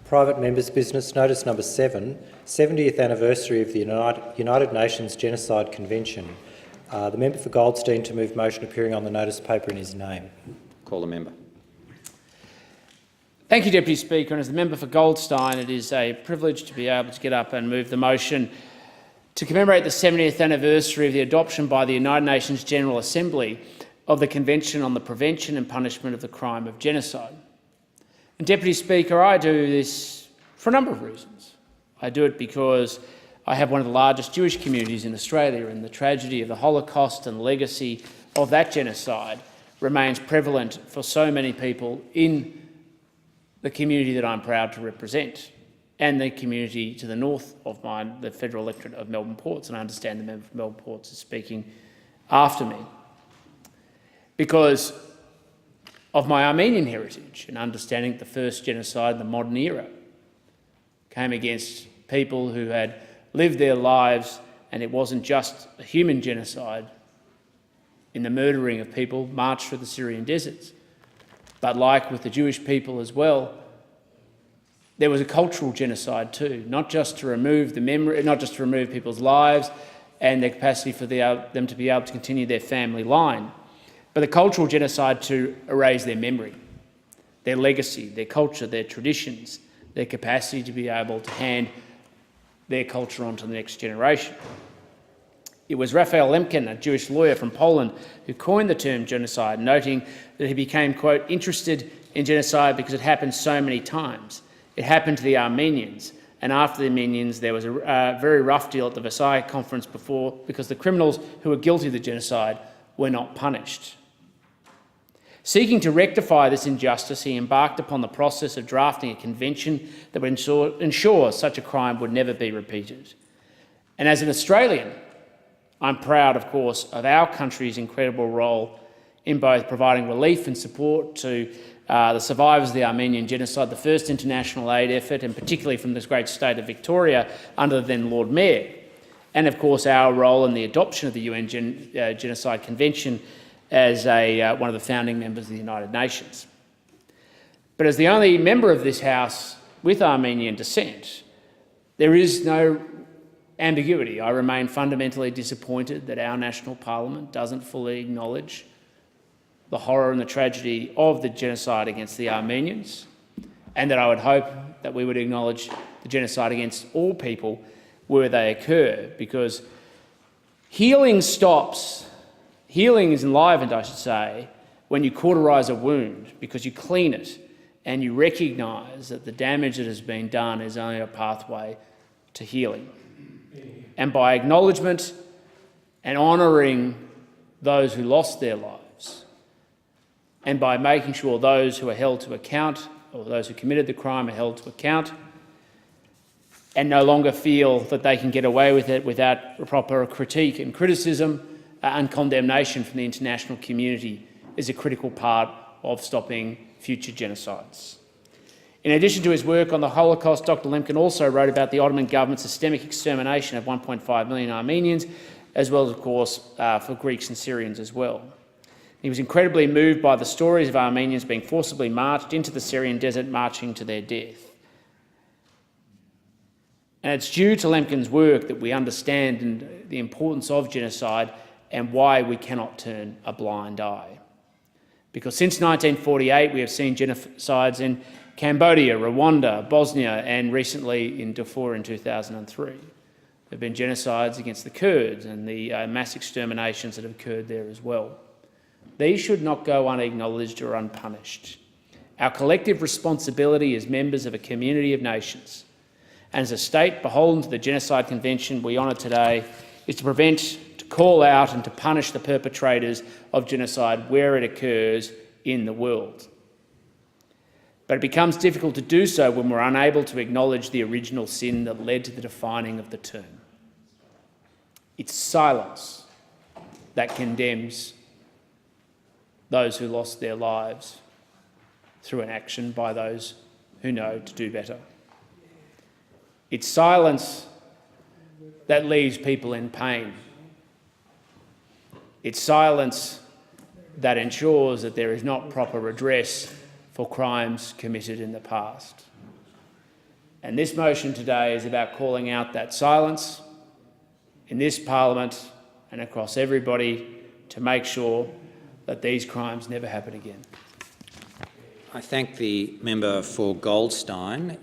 Private Members Business, Notice Number 7, 70th Anniversary of the United Nations Genocide Convention. The member for Goldstein to move motion appearing on the notice paper in his name. Call the member. Thank you, Deputy Speaker. And as the member for Goldstein, it is a privilege to be able to get up and move the motion to commemorate the 70th anniversary of the adoption by the United Nations General Assembly of the Convention on the Prevention and Punishment of the Crime of Genocide. And Deputy Speaker, I do this for a number of reasons. I do it because I have one of the largest Jewish communities in Australia, and the tragedy of the Holocaust and legacy of that genocide remains prevalent for so many people in the community that I'm proud to represent, and the community to the north of mine, the federal electorate of Melbourne Ports, and I understand the member for Melbourne Ports is speaking after me. Because of my Armenian heritage and understanding that the first genocide in the modern era came against people who had lived their lives, and it wasn't just a human genocide in the murdering of people marched through the Syrian deserts, but like with the Jewish people as well, there was a cultural genocide too, not just to remove the memory, not just to remove people's lives and their capacity for them to be able to continue their family line, but the cultural genocide to erase their memory, their legacy, their culture, their traditions, their capacity to be able to hand their culture on to the next generation. It was Raphael Lemkin, a Jewish lawyer from Poland, who coined the term genocide, noting that he became, quote, interested in genocide because it happened so many times. It happened to the Armenians, and after the Armenians there was a very rough deal at the Versailles Conference because the criminals who were guilty of the genocide were not punished. Seeking to rectify this injustice, he embarked upon the process of drafting a convention that would ensure such a crime would never be repeated. And as an Australian, I'm proud, of course, of our country's incredible role in both providing relief and support to the survivors of the Armenian genocide, the first international aid effort, and particularly from this great state of Victoria under the then Lord Mayor, and of course our role in the adoption of the UN Genocide Convention as one of the founding members of the United Nations. But as the only member of this House with Armenian descent, there is no ambiguity. I remain fundamentally disappointed that our national parliament doesn't fully acknowledge the horror and the tragedy of the genocide against the Armenians, and that I would hope that we would acknowledge the genocide against all people where they occur, because healing is enlivened, I should say, when you cauterise a wound, because you clean it and you recognise that the damage that has been done is only a pathway to healing. And by acknowledgement and honouring those who lost their lives, and by making sure those who are held to account, or those who committed the crime are held to account, and no longer feel that they can get away with it without proper critique and criticism and condemnation from the international community, is a critical part of stopping future genocides. In addition to his work on the Holocaust, Dr. Lemkin also wrote about the Ottoman government's systemic extermination of 1.5 million Armenians, as well as, of course, for Greeks and Syrians as well. He was incredibly moved by the stories of Armenians being forcibly marched into the Syrian desert, marching to their death. And it's due to Lemkin's work that we understand the importance of genocide and why we cannot turn a blind eye. Because since 1948, we have seen genocides in Cambodia, Rwanda, Bosnia, and recently in Darfur in 2003. There have been genocides against the Kurds and the mass exterminations that have occurred there as well. These should not go unacknowledged or unpunished. Our collective responsibility as members of a community of nations, and as a state beholden to the Genocide Convention we honour today, is to prevent, to call out and to punish the perpetrators of genocide where it occurs in the world. But it becomes difficult to do so when we're unable to acknowledge the original sin that led to the defining of the term. It's silence that condemns those who lost their lives through an action by those who know to do better. It's silence that leaves people in pain. It's silence that ensures that there is not proper redress for crimes committed in the past. And this motion today is about calling out that silence in this parliament and across everybody to make sure that these crimes never happen again. I thank the member for Goldstein.